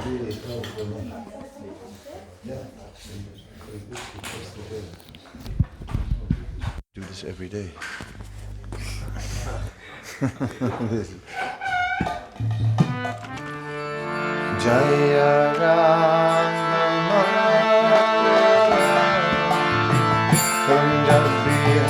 Do this every day. Jaya Rama Kunda Bihari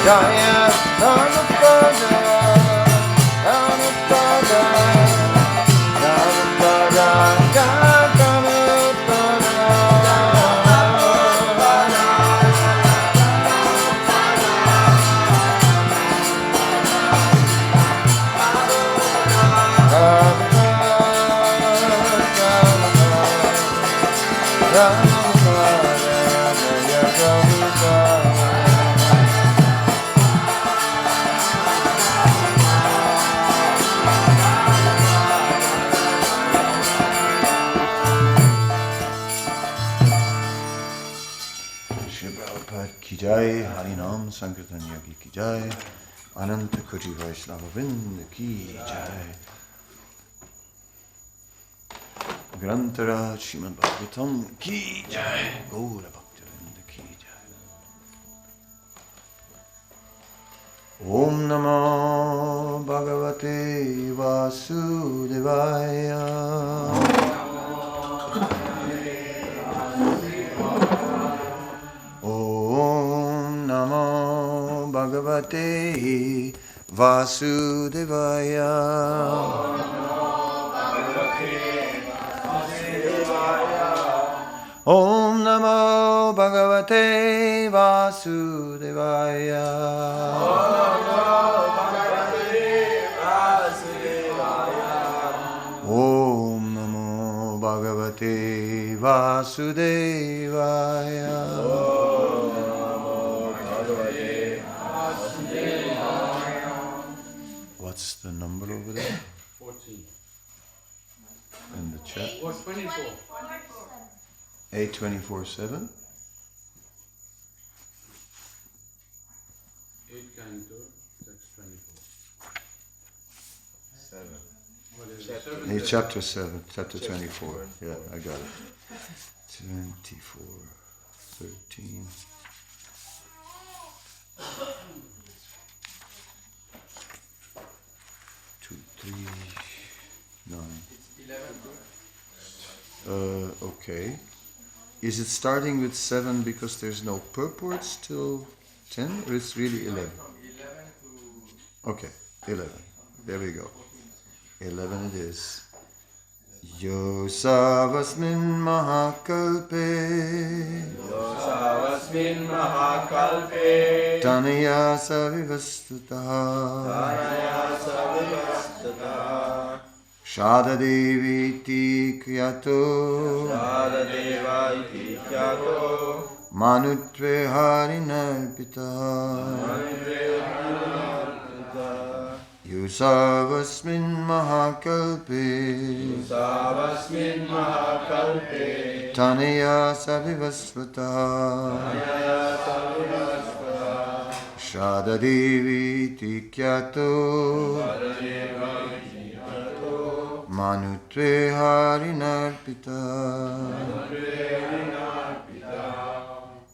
Jaya Harinam Sankirtan Yagi ki jai, Ananta Koti Vaishnava Vrinda ki jai, Grantara Srimad Bhagavatam ki jai, Gaura Bhakta Vrinda ki jai. Om Namo Bhagavate Vasudevaya. Om Namo Bhagavate Vasudevaya. Om Namo Bhagavate Vasudevaya. Om Namo Bhagavate Vasudevaya. What's the number over there? 14. In the chat? Or 24. 824-7? 8 canto, that's 24. 7. What is Chapter- it? Hey, chapter 7, chapter 24. Yeah, I got it. 24, 13. 2, 3, 9. Okay. Is it starting with 7 because there's no purports till 10, or it's really 11? Okay, 11. There we go. 11 it is. Yo savasmin mahakalpe Savasmin Mahakalpe tanaya savivastutaha Tanaya Savivastata Shadadevi ti kriyato Sadadeva iti kyato manutve harinarpita Yusavasmin mahakalpe Savasmin Mahakalpe tanaya savivastutaha Shadadevi ti kriyato manutve harinarpita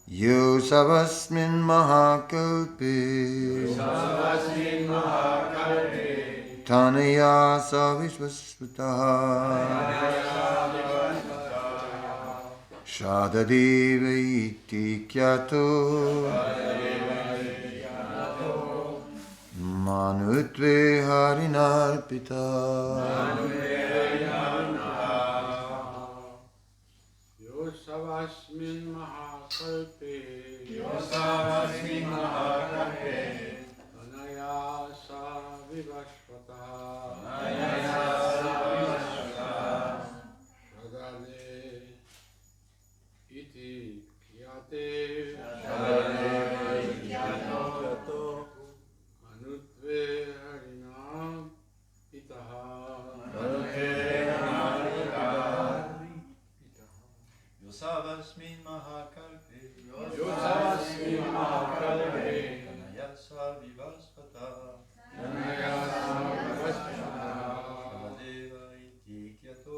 Yusavasmin mahakalpe Tanaya savishvasvataha Shadadeva iti kyato Manutve harinarpita Yo savasmin mahakalpe. Savasmin Mahakalpe Anaya savivashvata. Shadade iti kyate. Anutve harinam itaha. Yosavasmin Mahakalpe Yosavasmin Mahakalpe Tanaya Savivasvata Anaya savivashvata. Shadadeva iti kyato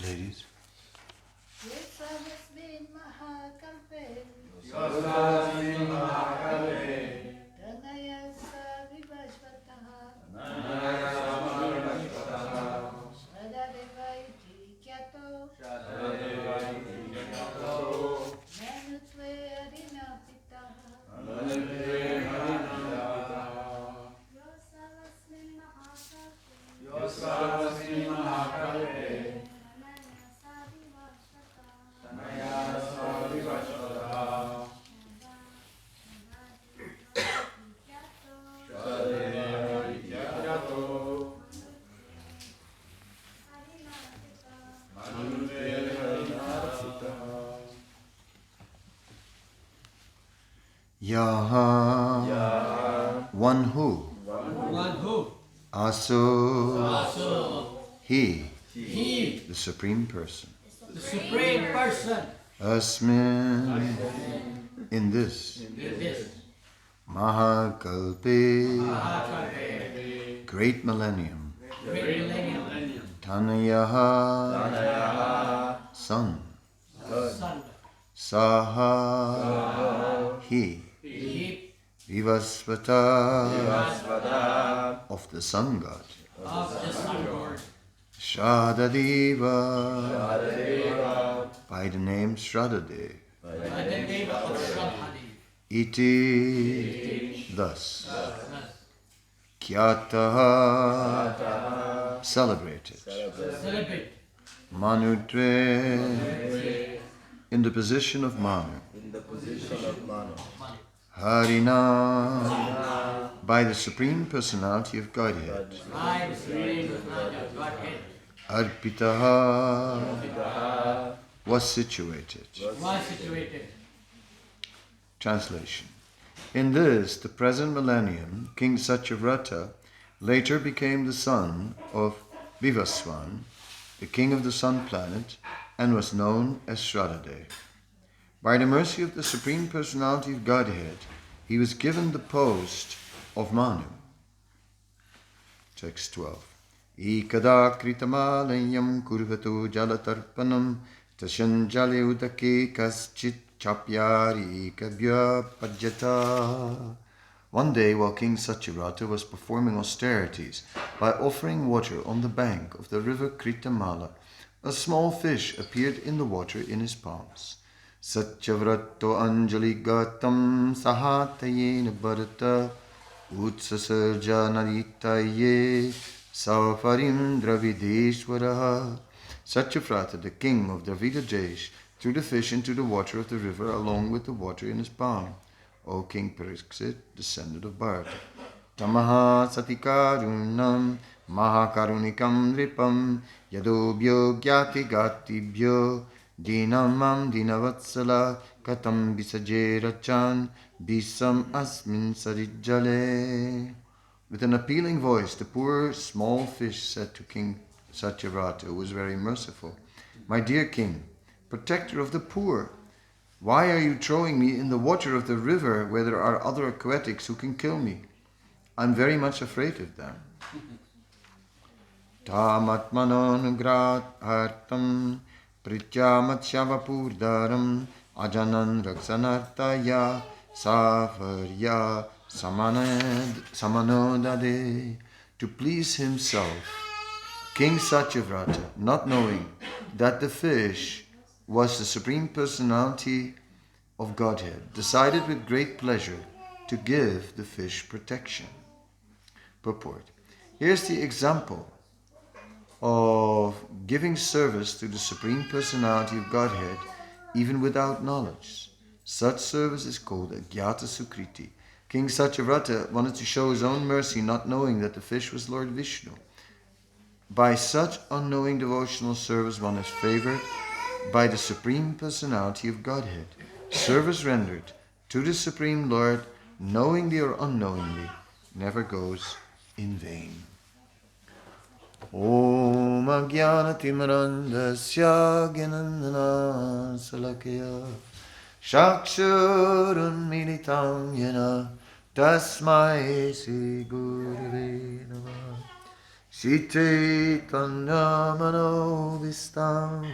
Ladies. Yosavasmin Mahakalpe Yosavasmin Mahakalpe Tanaya Savivashvataha Shradadeva iti kyato Manutve arinapitaha Yosavasmin Mahakalpe Yosavasmin Mahakalpe Tanaya Savivashvataha Yaha. One who. One who. Aso. He. The Supreme Person. The Supreme Person. Asmin. In this. Mahakalpe. Great millennium. Tanayaha. Sun. Saha. He. Vivasvata. Of the Sun God. Shradadeva. By the name Shradade. Iti. Thus. Kyataha. Celebrated. Manutve. In the position of Manu. Harina. By the Supreme Personality of Godhead. Arpitaha. Was situated. Translation. In this, the present millennium, King Satyavrata later became the son of Vivaswan, the king of the sun planet, and was known as Shradade. By the mercy of the Supreme Personality of Godhead, he was given the post of Manu. Text 12. Ikada kritamalayam kurvato jalatarpanam tashan jale udake kaschit chapyari kabya pajata. One day, while King Satyavrata was performing austerities by offering water on the bank of the river Kritamala, a small fish appeared in the water in his palms. Satyavrato anjali gatam sahatayena bharata utsasarja naritaye safarim dravideshwaraha. Satyavrata, the king of Dravida Desh, threw the fish into the water of the river along with the water in his palm. O King Pariksit, descendant of Bharata. Tamaha satikarunam mahakarunikam ripam yadobhyo gyati gatibhyo dinamam dinavatsala katam visajerachan bisam asmin sarijjale. With an appealing voice, the poor small fish said to King Satyavrata, who was very merciful, "My dear king, protector of the poor, why are you throwing me in the water of the river where there are other aquatics who can kill me? I'm very much afraid of them." Tamatmanonugrat artam prityamatsyavapurdaram ajanan raksanartaya safarya samanodade. To please himself, King Satyavrata, not knowing that the fish was the Supreme Personality of Godhead, decided with great pleasure to give the fish protection. Purport. Here's the example of giving service to the Supreme Personality of Godhead even without knowledge. Such service is called Agyata Sukriti. King Satyavrata wanted to show his own mercy, not knowing that the fish was Lord Vishnu. By such unknowing devotional service, one is favored by the Supreme Personality of Godhead. Service rendered to the Supreme Lord, knowingly or unknowingly, never goes in vain. Om Ajnanatimirandasya Gyanandana Salakaya Shakshurun Militam Yena Tasmai Sri Gurave Namah Chaitanya Manovistam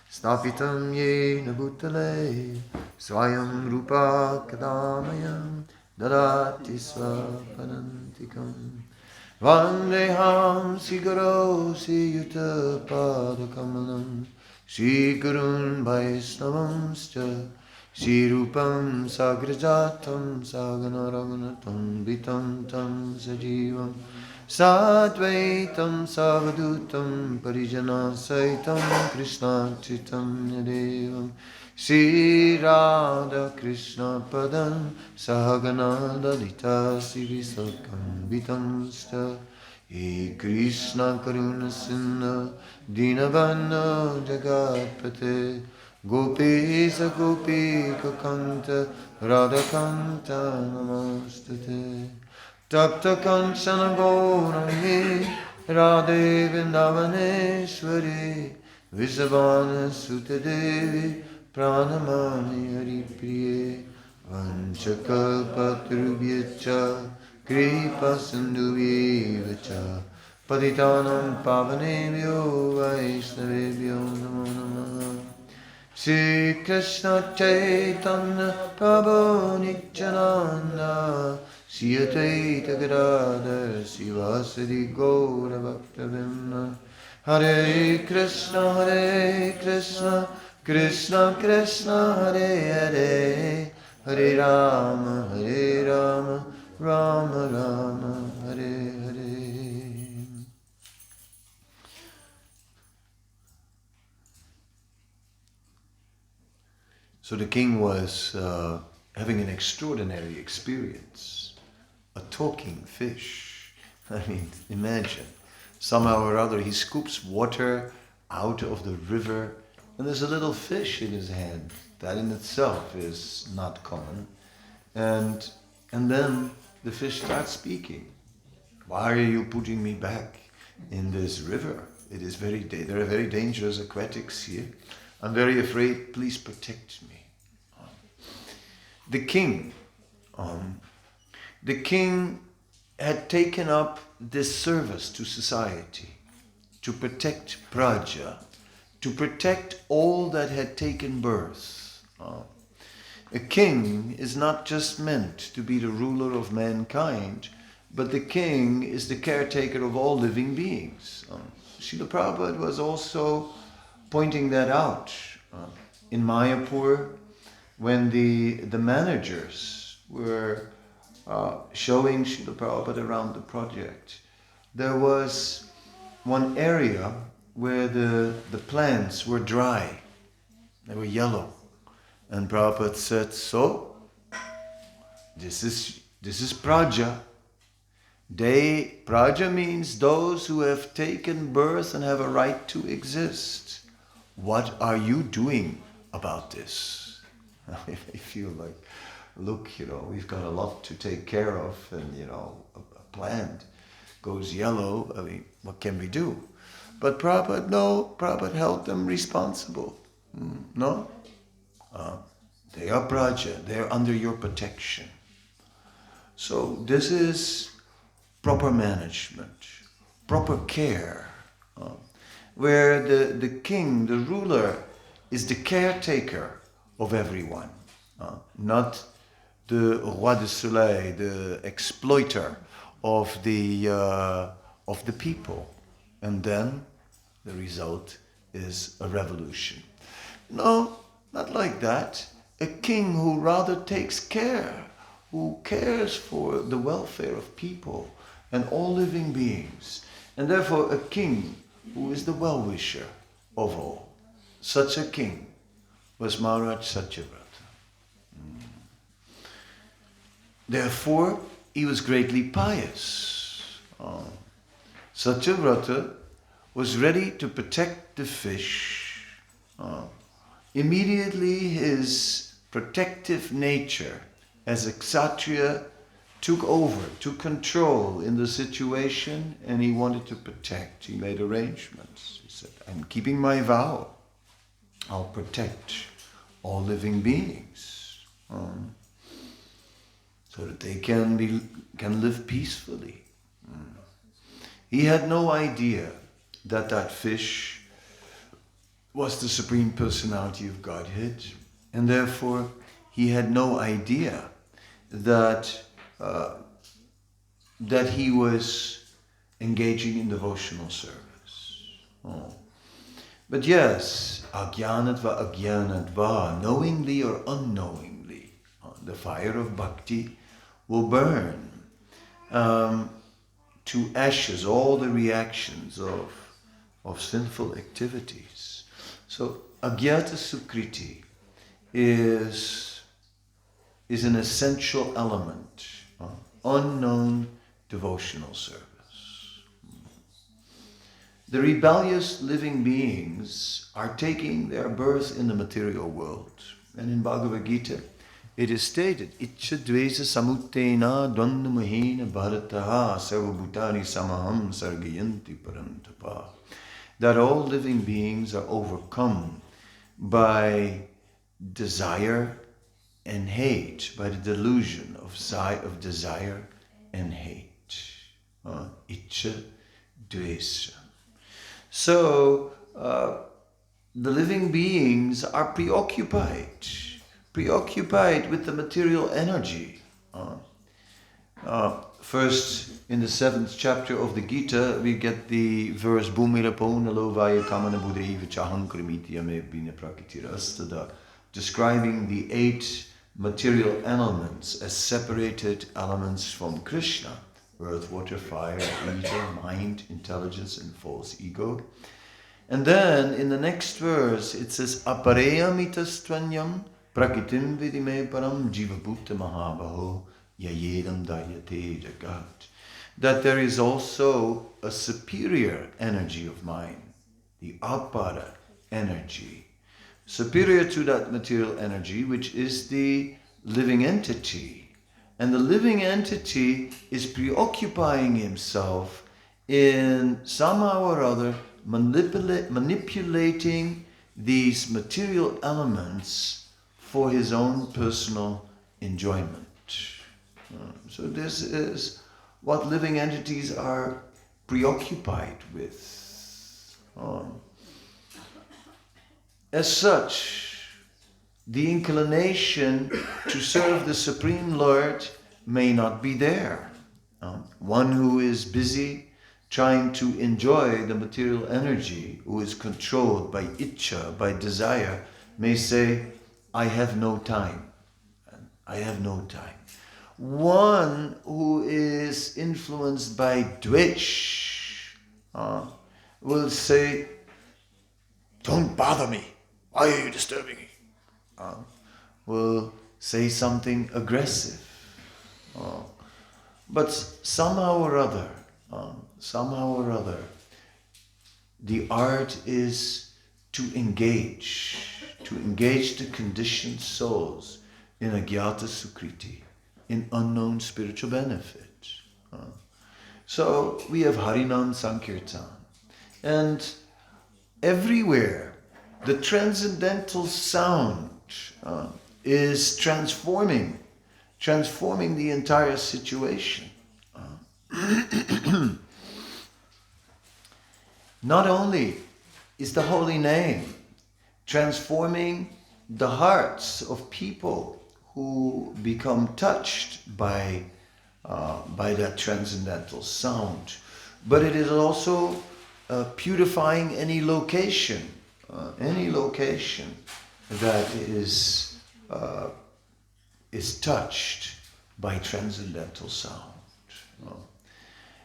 Stapitam Yena Bhutale Swayam Rupa Kadamayam Dadati Swapanantikam Vandeham Sigaro Siyuta Padakamalam Shri Gurun Vaisnavamscha Shri Rupam Sagrajatam Sagana Raghunatam Vitam Tam Sajivam Satvaitam Savadutam Parijana Saitam Krishna Chaitanya Devam Shri Radha Krishna Padam Sahagana Lalita Sivisakam Vitamsta He Krishna Karuna Sinna Dinavana Jagatpate Gopisa Gopika Kanta Radha Kanta Namastate Tapta Kanchana Gaurani Radhe Vrindavaneshwari Vrishabhana Sutta Devi Pranamani Hari Priye Vanchakalpatrubhyacha Kripa Sindhuvyevacha Patitanam Pavanebhyo Vaishnavebhyo Namo Namaha Shri Krishna Chaitanya Prabhu Nityananda Shri Advaita Gadadhar Sivasadi Gaura Bhaktavinda Hare Krishna Krishna Krishna Hare Hare Hare Rama Rama Rama Hare Hare. So the king was having an extraordinary experience. A talking fish. I mean, imagine. Somehow or other he scoops water out of the river and there's a little fish in his hand. That in itself is not common. And then the fish starts speaking. Why are you putting me back in this river? It is there are very dangerous aquatics here. I'm very afraid, please protect me. The king had taken up this service to society, to protect Praja, to protect all that had taken birth. A king is not just meant to be the ruler of mankind, but the king is the caretaker of all living beings. Srila Prabhupada was also pointing that out. In Mayapur, when the managers were showing Srila Prabhupada around the project, there was one area where the plants were dry. They were yellow. And Prabhupada said, so, this is Praja. Praja means those who have taken birth and have a right to exist. What are you doing about this? I feel like, look, we've got a lot to take care of, and a plant goes yellow. I mean, what can we do? But Prabhupada held them responsible. No? They are Praja. They're under your protection. So this is proper management, proper care, where the king, the ruler, is the caretaker of everyone, not the roi de soleil, the exploiter of the people. And then the result is a revolution. No, not like that. A king who rather takes care, who cares for the welfare of people and all living beings. And therefore a king who is the well-wisher of all. Such a king was Maharaja Satyavrata. Therefore, he was greatly pious. Satyavrata was ready to protect the fish. Immediately his protective nature as a Kshatriya took over, took control in the situation, and he wanted to protect. He made arrangements. He said, I'm keeping my vow. I'll protect all living beings so that they can live peacefully. He had no idea that fish was the Supreme Personality of Godhead, and therefore he had no idea that he was engaging in devotional service. But yes, ajnanatva, knowingly or unknowingly, the fire of bhakti will burn to ashes all the reactions of sinful activities. So agyata sukriti is an essential element, unknown devotional service. The rebellious living beings are taking their birth in the material world. And in Bhagavad Gita, it is stated, Icha dvesa samuttena dvandamahena bharataha sarvabhutani samaham sargayanti parantapa. That all living beings are overcome by desire and hate, by the delusion of desire and hate. Icha dvesa. So, the living beings are preoccupied with the material energy. First, in the 7th chapter of the Gita, we get the verse Bhumiraponalovaya kamana buddhaiva chahankramityame bina prakitirastada, describing the 8 material elements as separated elements from Krishna: earth, water, fire, ether, mind, intelligence, and false ego. And then in the next verse it says apareyamitastvanyam prakitim vidime param jivabhuta mahabaho yayedam dayate jagat. That there is also a superior energy of mind, the apara energy, superior to that material energy, which is the living entity. And the living entity is preoccupying himself in somehow or other manipulating these material elements for his own personal enjoyment. So this is what living entities are preoccupied with. As such, the inclination to serve the Supreme Lord may not be there. One who is busy trying to enjoy the material energy, who is controlled by itcha, by desire, may say, I have no time. I have no time. One who is influenced by dvesh will say, don't bother me. Why are you disturbing me? Will say something aggressive. But somehow or other, the art is to engage the conditioned souls in agyata sukriti, in unknown spiritual benefit. So we have Harinam Sankirtan, and everywhere the transcendental sound is transforming the entire situation. Not only is the holy name transforming the hearts of people who become touched by that transcendental sound, but it is also purifying any location that is touched by transcendental sound.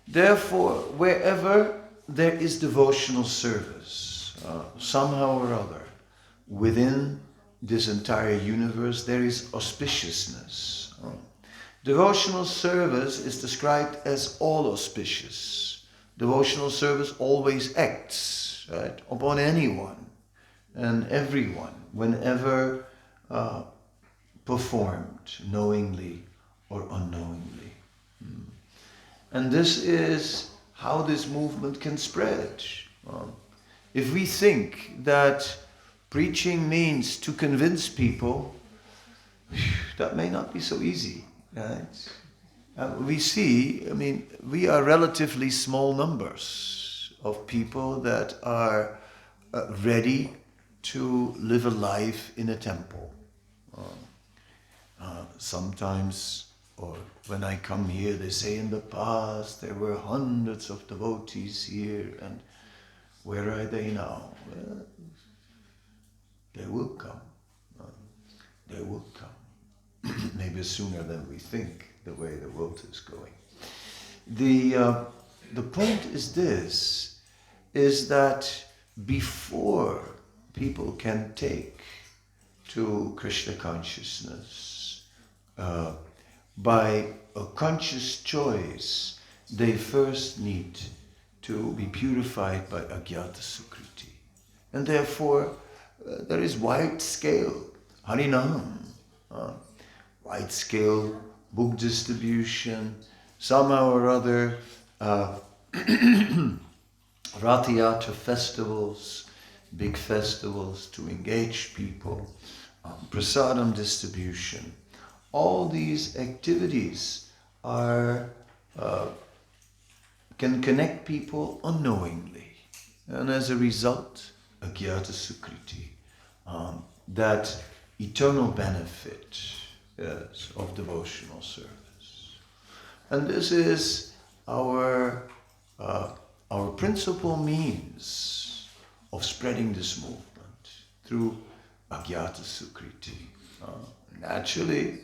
Therefore, wherever there is devotional service, somehow or other, within this entire universe, there is auspiciousness. Devotional service is described as all auspicious. Devotional service always acts, right, upon anyone and everyone, whenever performed knowingly or unknowingly. And this is how this movement can spread. If we think that preaching means to convince people, that may not be so easy, right? We see, we are relatively small numbers of people that are ready to live a life in a temple. Sometimes, or when I come here, they say in the past there were hundreds of devotees here, and where are they now? Well, they will come. They will come. Maybe sooner than we think, the way the world is going. The point is this, is that before people can take to Krishna consciousness, by a conscious choice, they first need to be purified by agyata sukriti. And therefore, there is wide scale Harinam, wide-scale book distribution, somehow or other, Rathayatra festivals, big festivals to engage people, prasadam distribution. All these activities are can connect people unknowingly, and as a result, agyata sukriti, that eternal benefit, yes, of devotional service. And this is our principal means of spreading this movement through agyata sukriti. Naturally,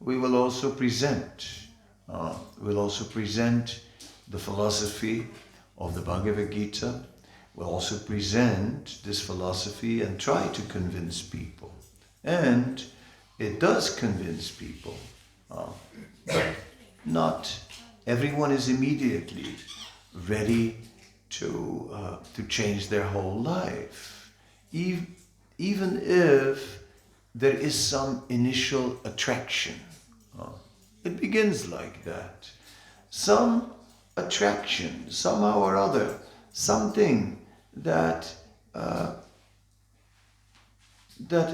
we will also present the philosophy of the Bhagavad Gita. We'll also present this philosophy and try to convince people. And it does convince people. Not everyone is immediately ready to change their whole life. Even if there is some initial attraction. It begins like that. Some attraction, somehow or other, something that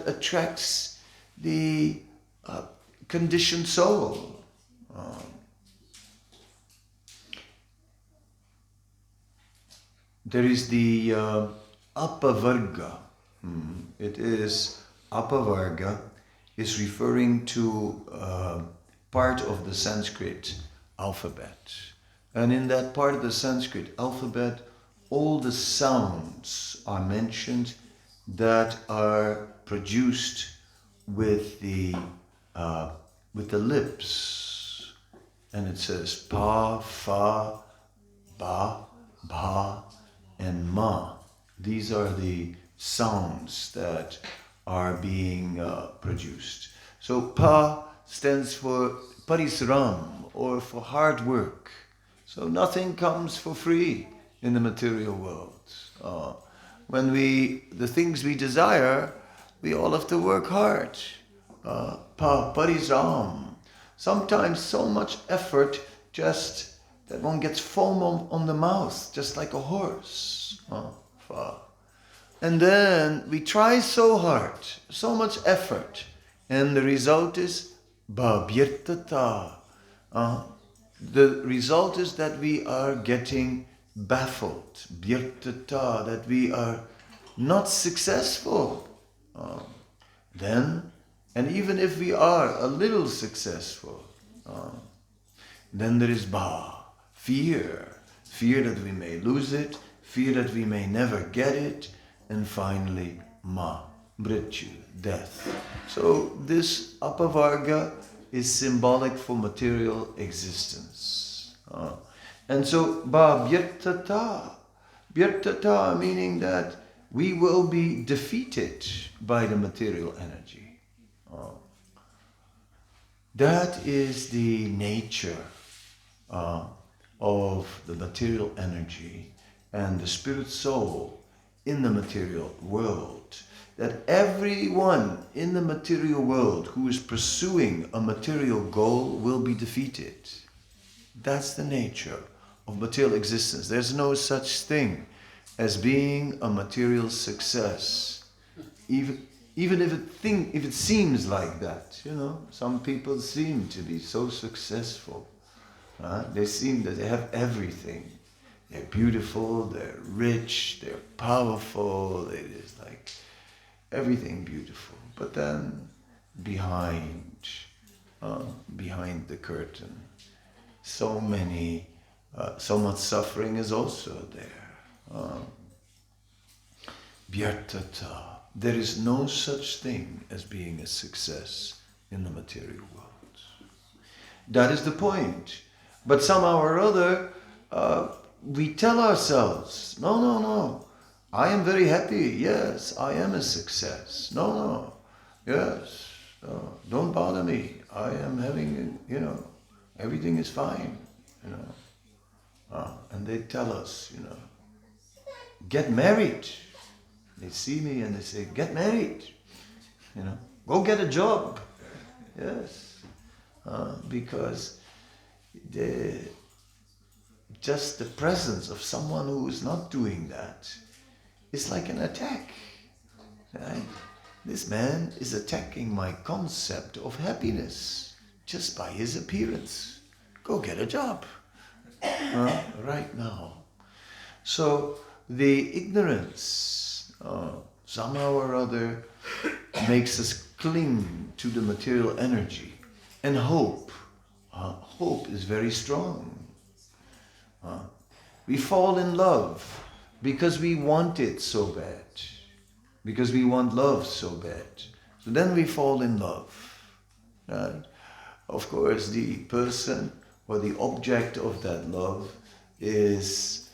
attracts the conditioned soul. There is the apavarga. It is apavarga is referring to part of the Sanskrit alphabet. And in that part of the Sanskrit alphabet, all the sounds are mentioned that are produced with the lips. And it says pa, fa, ba, bha, and ma. These are the sounds that are being produced. So pa stands for parisram, or for hard work. So nothing comes for free in the material world. When the things we desire, we all have to work hard. Parisram. Sometimes so much effort just that one gets foam on the mouth, just like a horse. And then we try so hard, so much effort, and the result is bhavyartata. The result is that we are getting baffled, vyartata, that we are not successful. Then, and even if we are a little successful, then there is fear that we may lose it, fear that we may never get it, and finally mrityu, death. So this apavarga is symbolic for material existence. And so vyartata meaning that we will be defeated by the material energy. That is the nature of the material energy and the spirit soul in the material world. That everyone in the material world who is pursuing a material goal will be defeated. That's the nature of material existence. There's no such thing as being a material success. Even if it seems like that, some people seem to be so successful. They seem that they have everything. They're beautiful, they're rich, they're powerful, it's like everything beautiful. But then behind the curtain, so much suffering is also there. Vyartata. There is no such thing as being a success in the material world. That is the point. But somehow or other, we tell ourselves, no, I am very happy. Yes, I am a success. No, yes, don't bother me. I am having, everything is fine, And they tell us, get married. They see me and they say, get married. Go get a job. Yes. because just the presence of someone who is not doing that is like an attack. Right? This man is attacking my concept of happiness just by his appearance. Go get a job right now. So the ignorance somehow or other makes us cling to the material energy. And hope is very strong. We fall in love because we want it so bad. Because we want love so bad. So then we fall in love. Right? Of course, the person or the object of that love is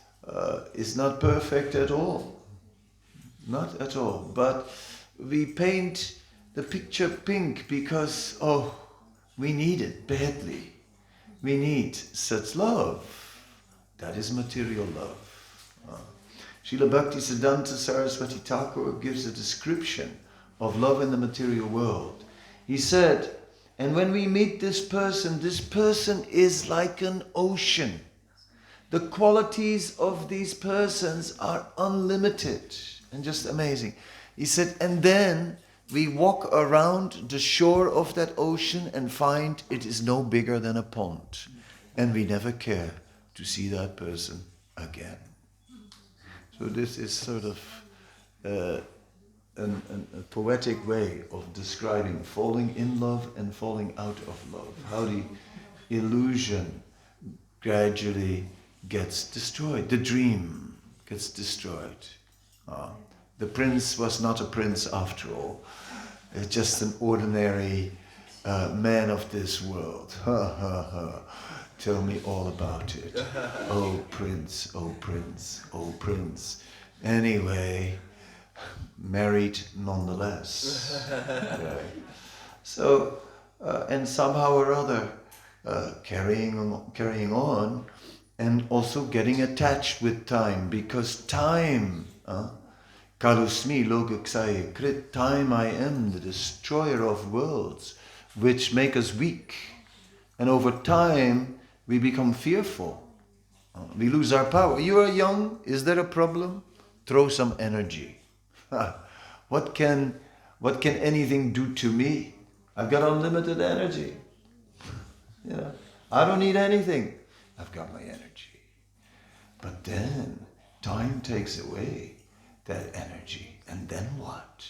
not perfect at all. Not at all. But we paint the picture pink because, we need it badly. We need such love. That is material love. Srila Bhaktisiddhanta Saraswati Thakur gives a description of love in the material world. He said, and when we meet this person is like an ocean. The qualities of these persons are unlimited and just amazing. He said, and then we walk around the shore of that ocean and find it is no bigger than a pond. And we never care to see that person again. So this is sort of a poetic way of describing falling in love and falling out of love. How the illusion gradually gets destroyed. The dream gets destroyed. The prince was not a prince after all. Just an ordinary man of this world. Tell me all about it. Oh prince, oh prince, oh prince. Anyway, married nonetheless. Okay. So, and somehow or other, carrying on, and also getting attached with time, because time, Kalusmi logaksaya krit, time I am, the destroyer of worlds, which make us weak. And over time, we become fearful. We lose our power. You are young, is there a problem? Throw some energy. What can anything do to me? I've got unlimited energy. I don't need anything. I've got my energy. But then time takes away that energy. And then what?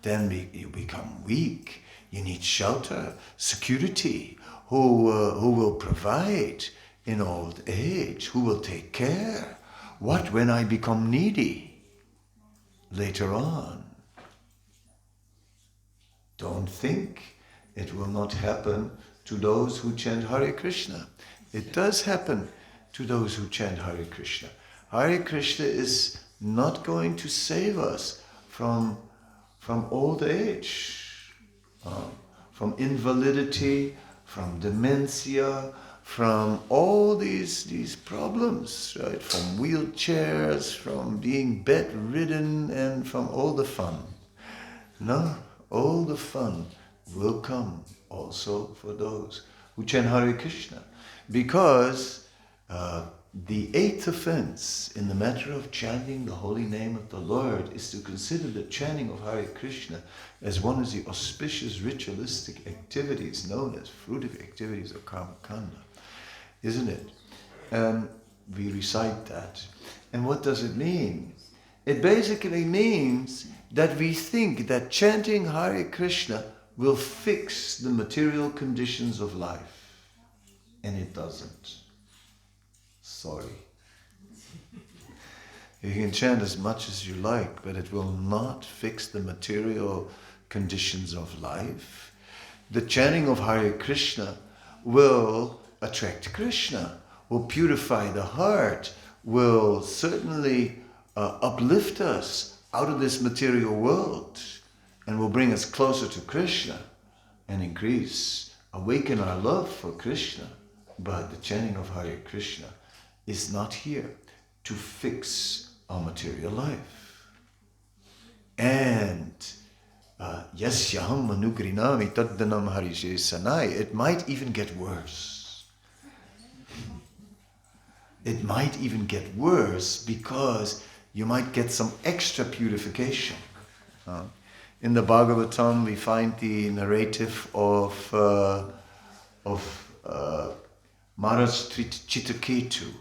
Then you become weak. You need shelter, security. Who will provide in old age? Who will take care? What when I become needy later on? Don't think it will not happen to those who chant Hare Krishna. It does happen to those who chant Hare Krishna. Hare Krishna is not going to save us from old age, from invalidity, from dementia, from all these problems, right? From wheelchairs, from being bedridden, and from all the fun. No, all the fun will come also for those who chant Hare Krishna. Because the eighth offense in the matter of chanting the holy name of the Lord is to consider the chanting of Hare Krishna as one of the auspicious ritualistic activities known as fruitive activities of Karma Kanda. Isn't it? And we recite that. And what does it mean? It basically means that we think that chanting Hare Krishna will fix the material conditions of life. And it doesn't. Sorry. You can chant as much as you like, but it will not fix the material conditions of life. The chanting of Hare Krishna will attract Krishna, will purify the heart, will certainly uplift us out of this material world, and will bring us closer to Krishna and awaken our love for Krishna. But the chanting of Hare Krishna is not here to fix our material life. And Yasyaham manugrinami taddanam harishe sanai. It might even get worse. It might even get worse because you might get some extra purification. In the Bhagavatam, we find the narrative of Maharaja Chittaketu.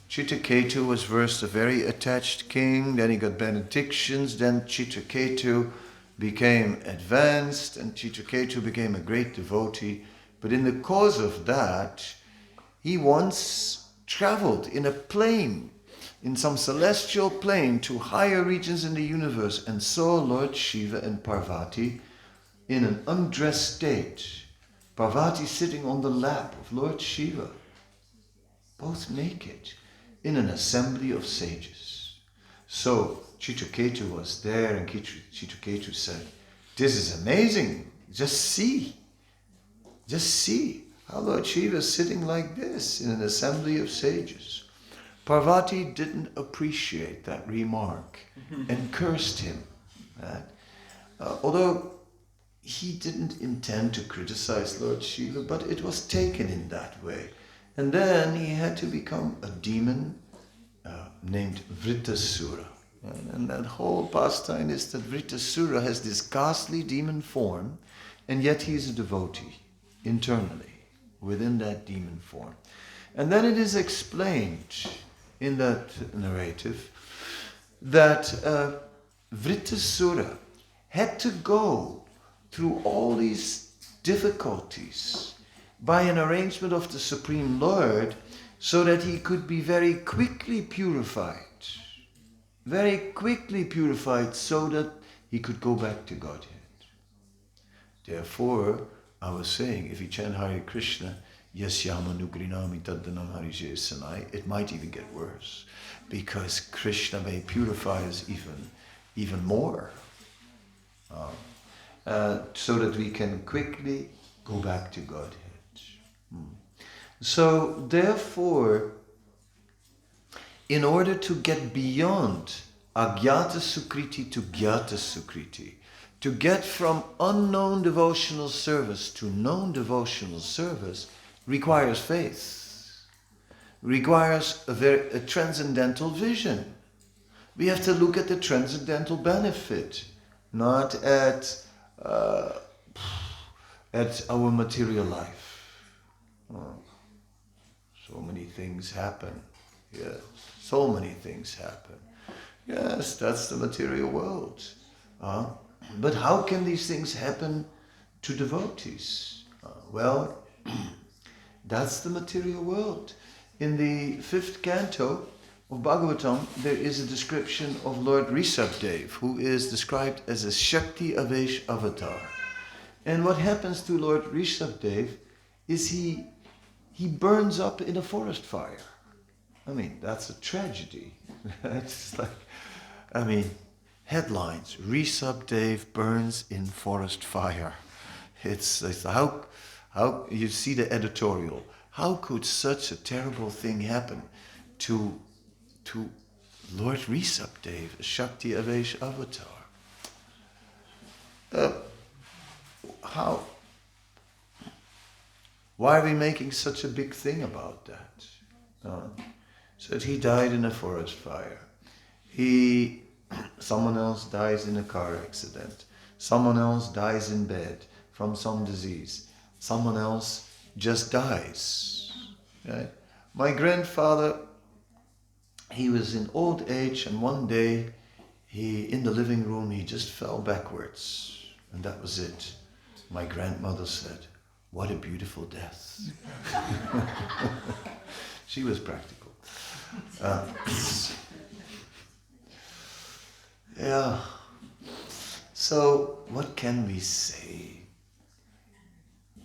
Chittaketu was first a very attached king, then he got benedictions, then Chittaketu became advanced, and Chittaketu became a great devotee. But in the course of that, he once traveled in a plane, in some celestial plane, to higher regions in the universe, and saw Lord Shiva and Parvati in an undressed state. Parvati sitting on the lap of Lord Shiva, both naked, in an assembly of sages. So Chittaketu was there, and Chittaketu said, "This is amazing. Just see how Lord Shiva is sitting like this in an assembly of sages." Parvati didn't appreciate that remark and cursed him. Although he didn't intend to criticize Lord Shiva, but it was taken in that way. And then he had to become a demon named Vritasura. And that whole pastime is that Vritasura has this ghastly demon form, and yet he is a devotee internally within that demon form. And then it is explained in that narrative that Vritasura had to go through all these difficulties by an arrangement of the Supreme Lord, so that he could be very quickly purified, so that he could go back to Godhead. Therefore, I was saying, if you chant Hare Krishna, Yasyamanugrhinami Taddanam Harishe Sanai, it might even get worse, because Krishna may purify us even more, so that we can quickly go back to Godhead. So, therefore, in order to get beyond Agyata Sukriti to Gyata Sukriti, to get from unknown devotional service to known devotional service, requires faith, requires a transcendental vision. We have to look at the transcendental benefit, not at our material life. So many things happen. Yes, so many things happen. Yes, that's the material world. But how can these things happen to devotees? Well, that's the material world. In the 5th canto of Bhagavatam, there is a description of Lord Rishabdev, who is described as a Shakti Avesh avatar. And what happens to Lord Rishabdev is he burns up in a forest fire. I mean, that's a tragedy. It's like, headlines, Rishabdev burns in forest fire. It's how you see the editorial. How could such a terrible thing happen to Lord Rishabdev, a Shakti Avesh avatar? How? Why are we making such a big thing about that? So that he died in a forest fire. Someone else dies in a car accident. Someone else dies in bed from some disease. Someone else just dies. Right? My grandfather, he was in old age, and one day, in the living room, he just fell backwards. And that was it. My grandmother said, "What a beautiful death." She was practical. Yeah. So, what can we say?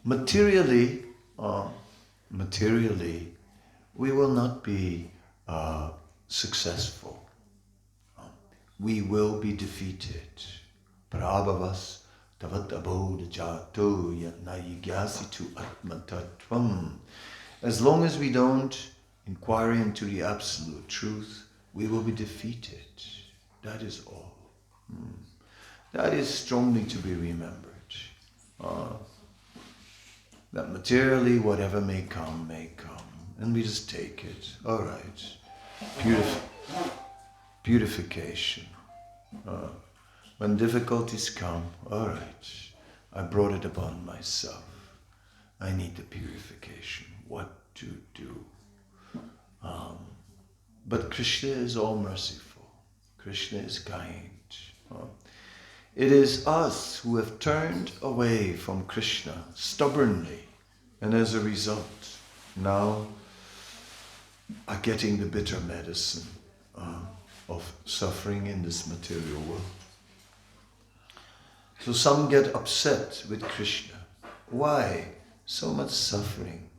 Materially, we will not be successful. We will be defeated. Prabhavas tavat jato nayigyasitu atmatattvam. As long as we don't inquire into the absolute truth, we will be defeated. That is all. That is strongly to be remembered. That materially whatever may come, and we just take it. All right. Purification. When difficulties come, all right, I brought it upon myself. I need the purification. What to do? But Krishna is all merciful. Krishna is kind. It is us who have turned away from Krishna stubbornly, and as a result, now are getting the bitter medicine of suffering in this material world. So some get upset with Krishna. Why so much suffering?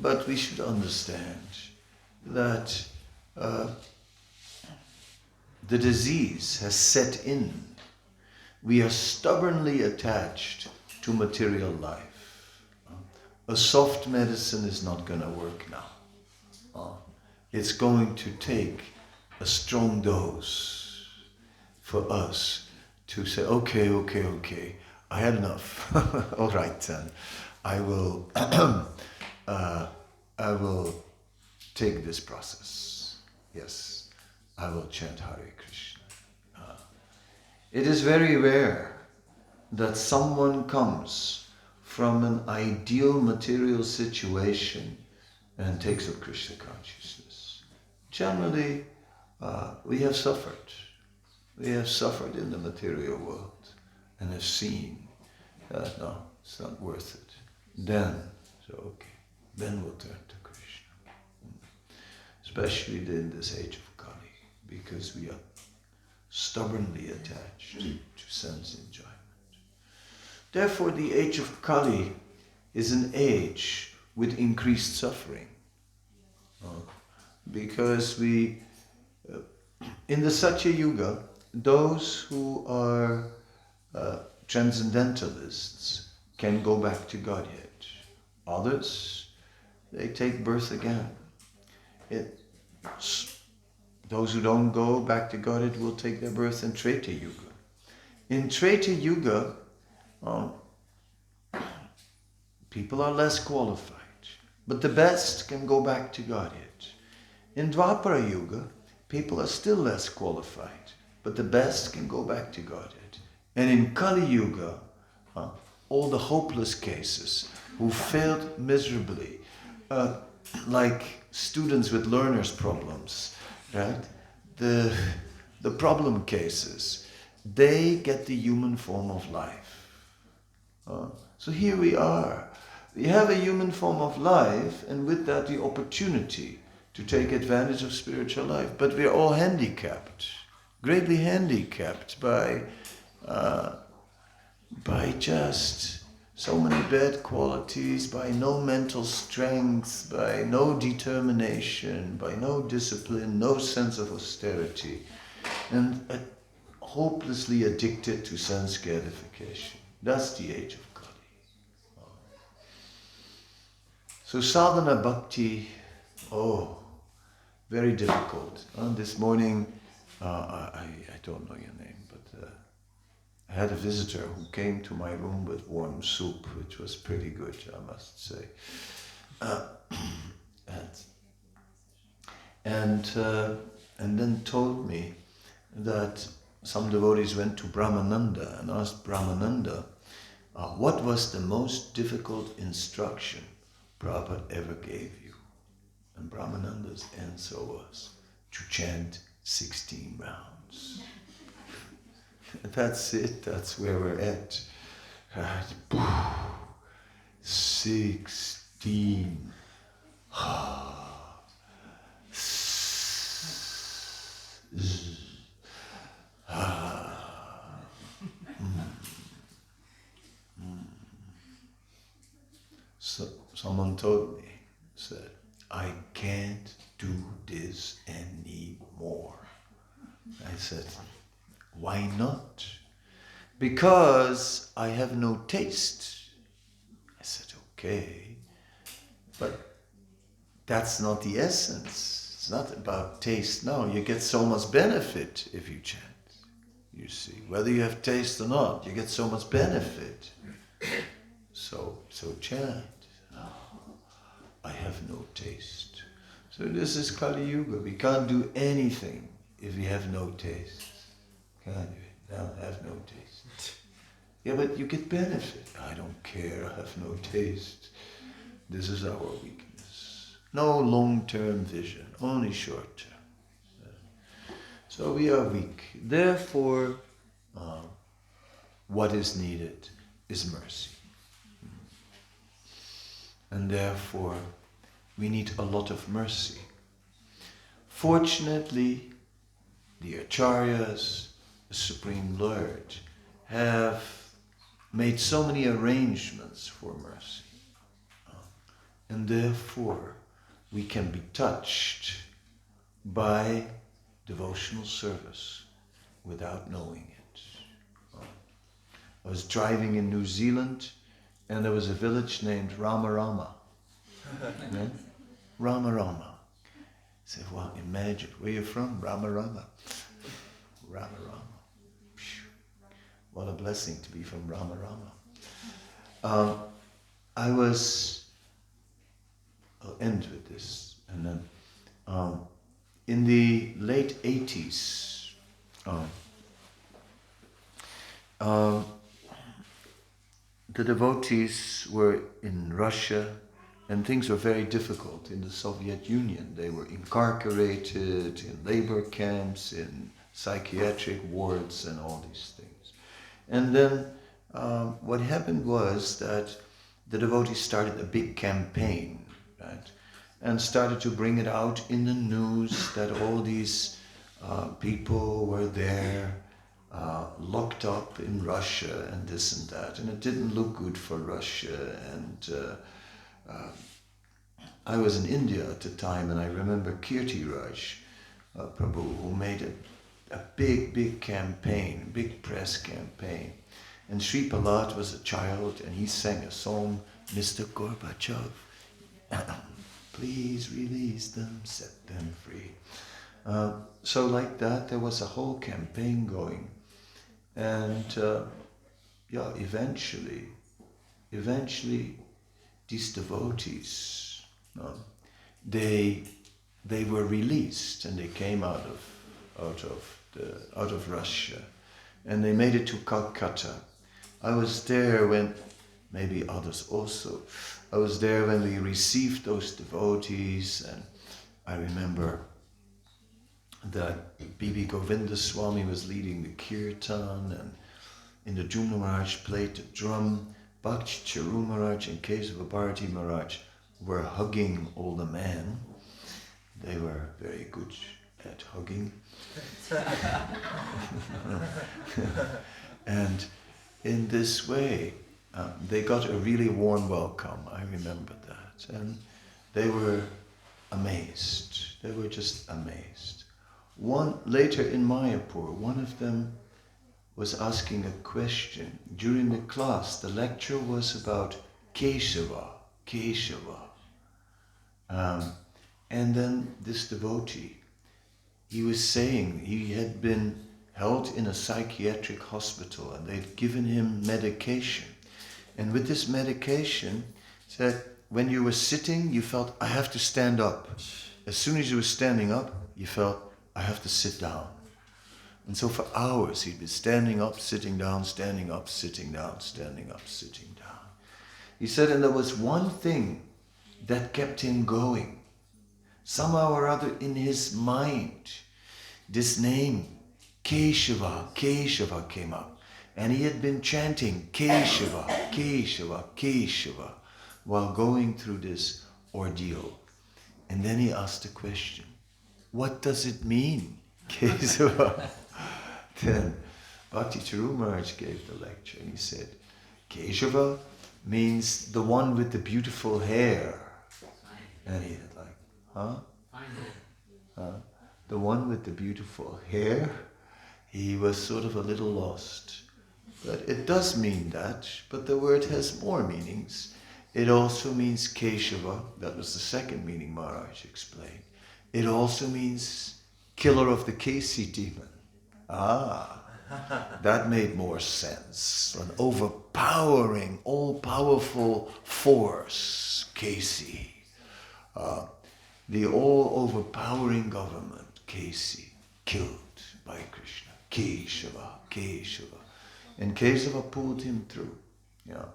But we should understand that the disease has set in. We are stubbornly attached to material life. A soft medicine is not going to work now. It's going to take a strong dose for us to say, okay, I had enough. All right then, I will take this process. Yes, I will chant Hare Krishna. It is very rare that someone comes from an ideal material situation and takes up Krishna consciousness. Generally, we have suffered. We have suffered in the material world and have seen that no, it's not worth it. Then we'll turn to Krishna. Especially in this age of Kali, because we are stubbornly attached to sense enjoyment. Therefore, the age of Kali is an age with increased suffering. Because in the Satya Yuga, those who are transcendentalists can go back to Godhead. Others, they take birth again. Those who don't go back to Godhead will take their birth in Treta Yuga. In Treta Yuga, people are less qualified, but the best can go back to Godhead. In Dwapara Yuga, people are still less qualified, but the best can go back to Godhead. And in Kali Yuga, all the hopeless cases who failed miserably, like students with learners' problems, right? The problem cases, they get the human form of life. So here we are. We have a human form of life, and with that the opportunity to take advantage of spiritual life. But we are all handicapped, greatly handicapped by just so many bad qualities, by no mental strength, by no determination, by no discipline, no sense of austerity, and hopelessly addicted to sense gratification. That's the age of Kali. So sadhana bhakti, very difficult. This morning, I don't know your name, but I had a visitor who came to my room with warm soup, which was pretty good, I must say. And then told me that some devotees went to Brahmananda and asked Brahmananda, what was the most difficult instruction Prabhupada ever gave you? And Brahmananda's answer was to chant 16 rounds. That's it, that's where we're at. 16. So someone told me, said, I can't do this anymore. I said, why not? Because I have no taste. I said, okay, but that's not the essence. It's not about taste. No, you get so much benefit if you chant. You see, whether you have taste or not, you get so much benefit. So chant. I have no taste. So this is Kali Yuga. We can't do anything if we have no taste. Can't do it. No, I have no taste. Yeah, but you get benefit. I don't care. I have no taste. This is our weakness. No long-term vision, only short-term. So we are weak. Therefore, what is needed is mercy. And therefore, we need a lot of mercy. Fortunately, the Acharyas, the Supreme Lord, have made so many arrangements for mercy. And therefore, we can be touched by devotional service without knowing it. I was driving in New Zealand and there was a village named Rama. Yeah? Rama. I said, well, imagine, where you from? Rama. What a blessing to be from Rama. I'll end with this, and then in the late 80s, the devotees were in Russia, and things were very difficult in the Soviet Union. They were incarcerated in labor camps, in psychiatric wards, and all these things. And then what happened was that the devotees started a big campaign, right? And started to bring it out in the news that all these people were there, locked up in Russia and this and that. And it didn't look good for Russia. And I was in India at the time, and I remember Kirtiraj Prabhu, who made a big campaign, big press campaign. And Sri Prahlad was a child, and he sang a song, Mr. Gorbachev, please release them, set them free. So like that, there was a whole campaign going. And eventually, these devotees, they were released, and they came out of Russia, and they made it to Calcutta. I was there when, maybe others also, I was there when we received those devotees, and I remember that B.B. Govinda Swami was leading the kirtan, and Indra Maharaj played the drum. Bhakti Charu Maharaj and Kesava Bharati Maharaj were hugging all the men. They were very good at hugging. And in this way, they got a really warm welcome. I remember that. And they were amazed. They were just amazed. Later in Mayapur, one of them was asking a question. During the class, the lecture was about Keshava. And then this devotee, he was saying he had been held in a psychiatric hospital, and they'd given him medication. And with this medication, said when you were sitting, you felt, I have to stand up. As soon as you were standing up, you felt, I have to sit down. And so for hours, he'd been standing up, sitting down, standing up, sitting down, standing up, sitting down. He said, and there was one thing that kept him going. Somehow or other in his mind, this name, Keshava came up. And he had been chanting Keshava while going through this ordeal. And then he asked the question, what does it mean, Keshava? Then Bhakti Charu Maharaj gave the lecture, and he said, Keshava means the one with the beautiful hair. And he had like, the one with the beautiful hair? He was sort of a little lost. But it does mean that, but the word has more meanings. It also means Keshava, that was the second meaning Maharaj explained. It also means killer of the Kesi demon. Ah, that made more sense. An overpowering, all-powerful force, Kesi. The all-overpowering government, Kesi, killed by Krishna. Keshava. And Kesava pulled him through. Yeah.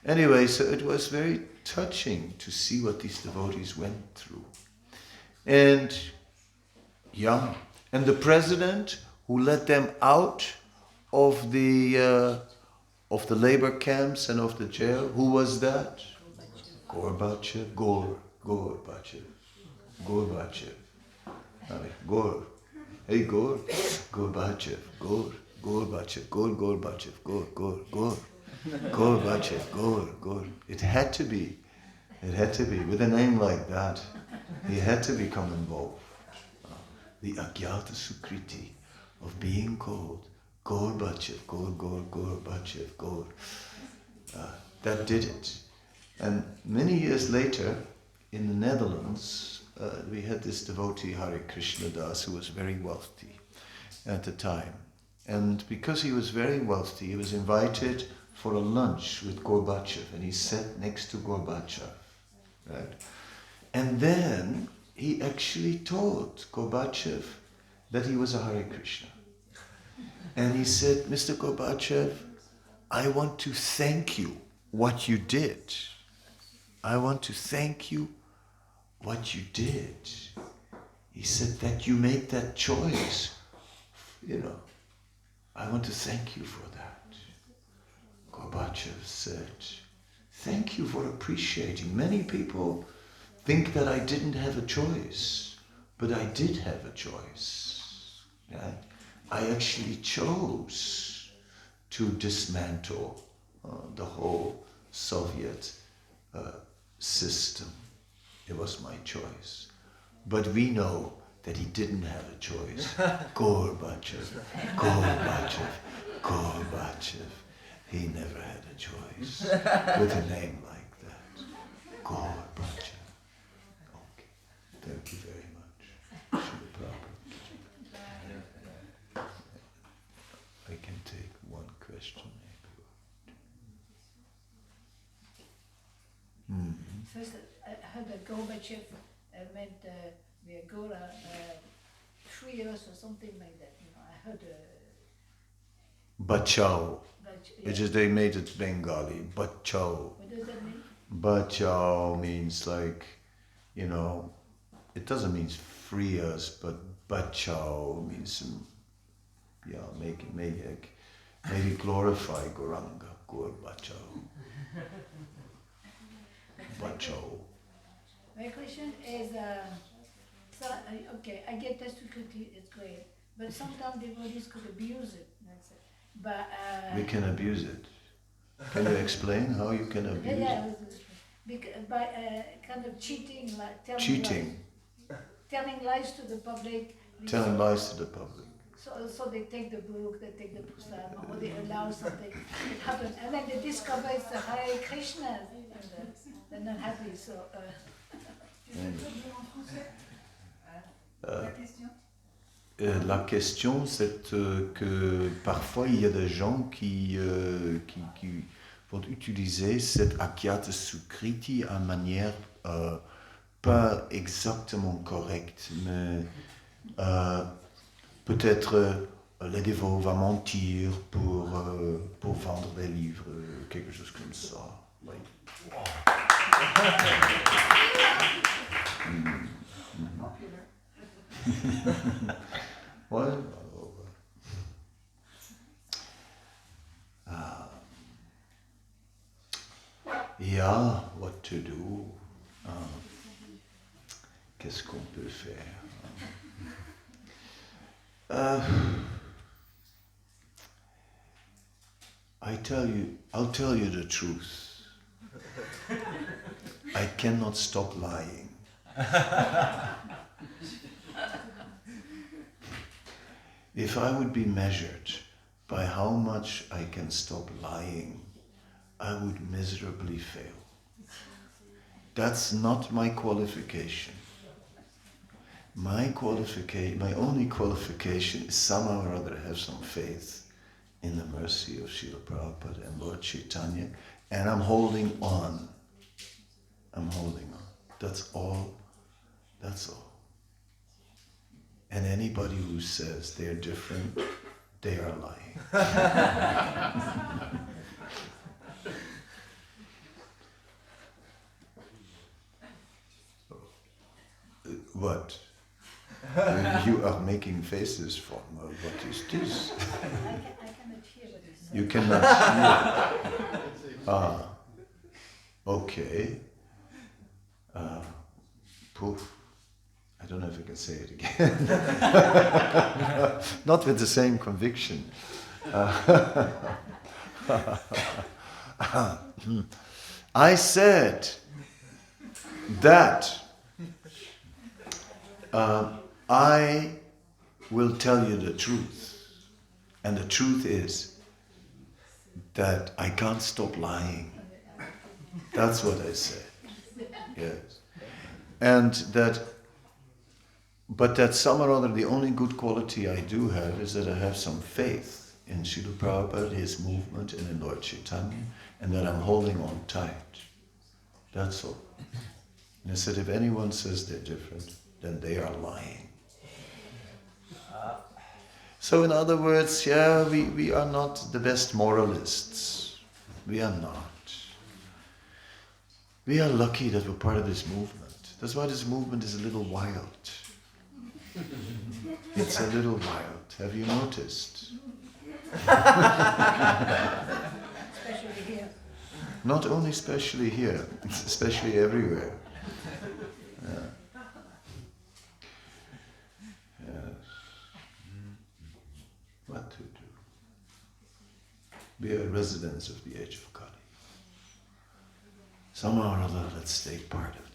Anyway, so it was very touching to see what these devotees went through. And the president who let them out of the labor camps and of the jail, who was that? Gorbachev. Gorbachev. Gor. Hey, Gor. Gorbachev. Gorbachev. Gorbachev. It had to be. With a name like that, he had to become involved. The Agyata Sukriti of being called Gorbachev, Gorbachev. That did it. And many years later, in the Netherlands, we had this devotee, Hare Krishna Das, who was very wealthy at the time. And because he was very wealthy, he was invited for a lunch with Gorbachev, and he sat next to Gorbachev, right? And then he actually told Gorbachev that he was a Hare Krishna. And he said, Mr. Gorbachev, I want to thank you what you did. I want to thank you what you did. He said that you made that choice. I want to thank you for that. Gorbachev said, thank you for appreciating. Many people think that I didn't have a choice, but I did have a choice. Right? I actually chose to dismantle the whole Soviet system. It was my choice. But we know that he didn't have a choice. Gorbachev. He never had a choice with a name like that. Gorbachev. Okay. Thank you very much. Srila Prabhupada. I can take one question maybe. First, I heard that Gorbachev meant Gora 3 years or something like that. I heard. Bachao. Yeah. It's just they made it Bengali. Bachao. What does that mean? Bachao means like, it doesn't mean free us, but Bachao means, maybe glorify Gauranga, Gaur Bachao. Bachao. My question is, okay, I get that security, it's great, but sometimes devotees could abuse it. That's it. But We can abuse it. Can you explain how you can abuse it? By kind of cheating, like Cheating. telling lies to the public. Telling lies to the public. So they take the book, they take the prasad, or they allow something to happen, and then they discover it's the Hare Krishna, and they're not happy. So. La question, c'est que parfois il y a des gens qui vont utiliser cette Akyata Sukriti à manière pas exactement correcte, mais peut-être le dévot va mentir pour vendre des livres, quelque chose comme ça. Oui. Well, yeah, what to do? Qu'est-ce qu'on peut faire? I'll tell you the truth. I cannot stop lying. If I would be measured by how much I can stop lying, I would miserably fail. That's not my qualification. my only qualification is somehow or other have some faith in the mercy of Srila Prabhupada and Lord Chaitanya, and I'm holding on. I'm holding on. That's all. That's all. And anybody who says they're different, they are lying. What? You are making faces for me. What is this? I cannot hear what you say. You cannot hear. Okay. Poof. I don't know if I can say it again. Not with the same conviction. I said that I will tell you the truth. And the truth is that I can't stop lying. That's what I said. Yes. And that some or other, the only good quality I do have is that I have some faith in Srila Prabhupada, his movement, and in Lord Chaitanya, and that I'm holding on tight. That's all. And I said, if anyone says they're different, then they are lying. So in other words, we are not the best moralists. We are not. We are lucky that we're part of this movement. That's why this movement is a little wild. It's a little wild. Have you noticed? Especially here. Not only especially here, it's especially everywhere. Yeah. Yes. What to do? We are residents of the age of Kali. Somehow or other, let's take part of this.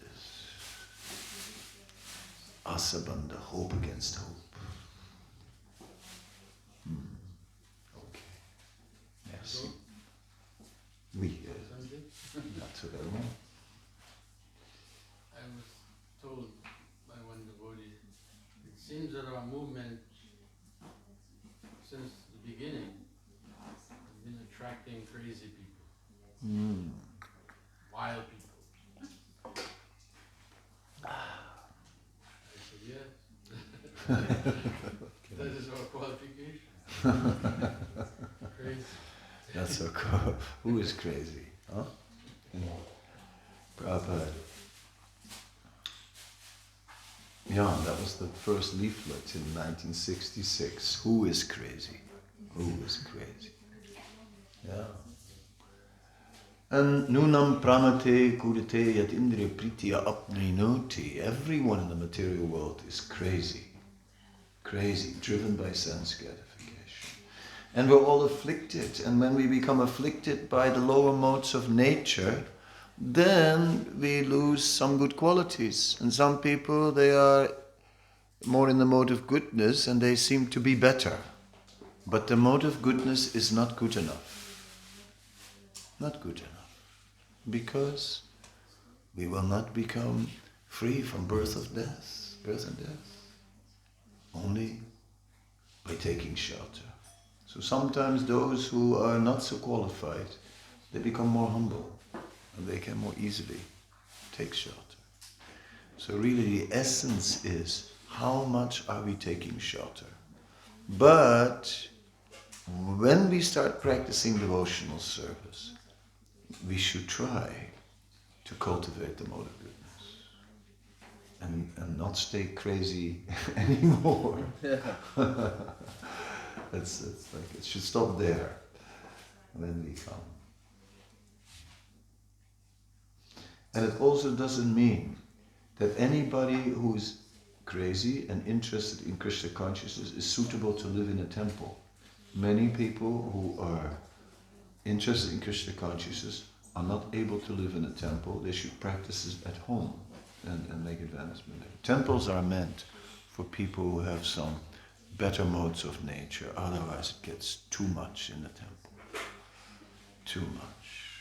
Asabandha, hope against hope. Okay. Merci. Oui, naturellement. I was told by one devotee, it seems that our movement, since the beginning, has been attracting crazy people, wild people. I said, yes. That is our qualification. Crazy. That's so cool. Who is crazy? Huh? Prabhupada. Yeah, that was the first leaflet in 1966. Who is crazy? Who is crazy? Yeah. And nunam pramate kurite yat indriya pritya apninoti. Everyone in the material world is crazy. Crazy, driven by sense gratification. And we're all afflicted. And when we become afflicted by the lower modes of nature, then we lose some good qualities. And some people, they are more in the mode of goodness and they seem to be better. But the mode of goodness is not good enough. Not good enough. Because we will not become free from birth and death. Only by taking shelter. So sometimes those who are not so qualified, they become more humble and they can more easily take shelter. So really the essence is, how much are we taking shelter? But when we start practicing devotional service, we should try to cultivate the mode of goodness and not stay crazy anymore. It's like it should stop there when we come. And it also doesn't mean that anybody who's crazy and interested in Krishna consciousness is suitable to live in a temple. Many people who are interested in Krishna consciousness are not able to live in a temple. They should practice it at home and make advancement there. Temples are meant for people who have some better modes of nature. Otherwise it gets too much in the temple. Too much.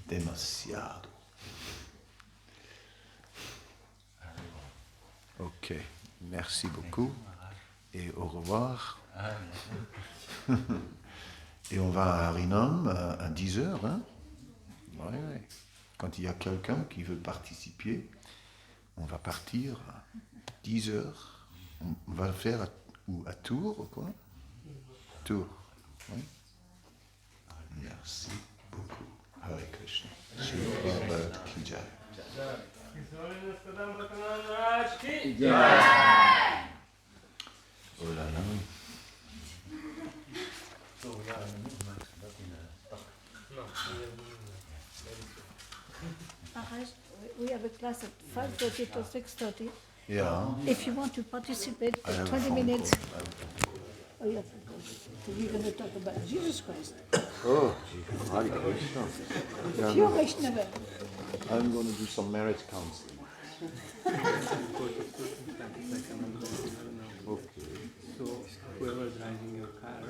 Demasiado. Ok, merci beaucoup et au revoir. Et on va à Harinam à 10h. Hein? Ouais. Quand il y a quelqu'un qui veut participer, on va partir à 10h. On va le faire à Tours ou quoi? Tours. Oui. Merci beaucoup. Hare Krishna. Shri Prabhupada ki jai. Oh là là. Maharaj, we have a class at 5:30 to 6:30. Yeah. If you want to participate I have for a 20 phone minutes, call. oh yeah, so we're going to talk about Jesus Christ. Oh, Hare Krishna. Pure Vaishnava. I'm going to do some marriage counseling. Okay. So whoever driving your car,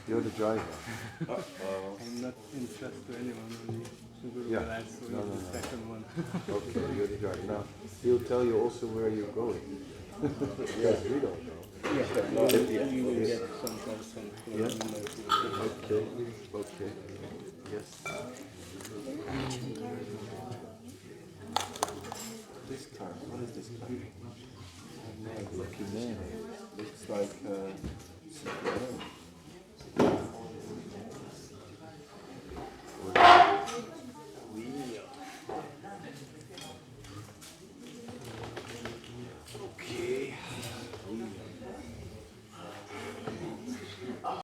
You're the driver. I'm not in trust to anyone, only Guru Yeah. Maharaj, so No, he's no, the no. second one. Okay, you're the driver. Now, he'll tell you also where you're going. Yes, we don't know. Yes, sir. You will get some consent from Yeah. him. Okay, okay. Yes. This car, what is this car? Lucky man. Looks like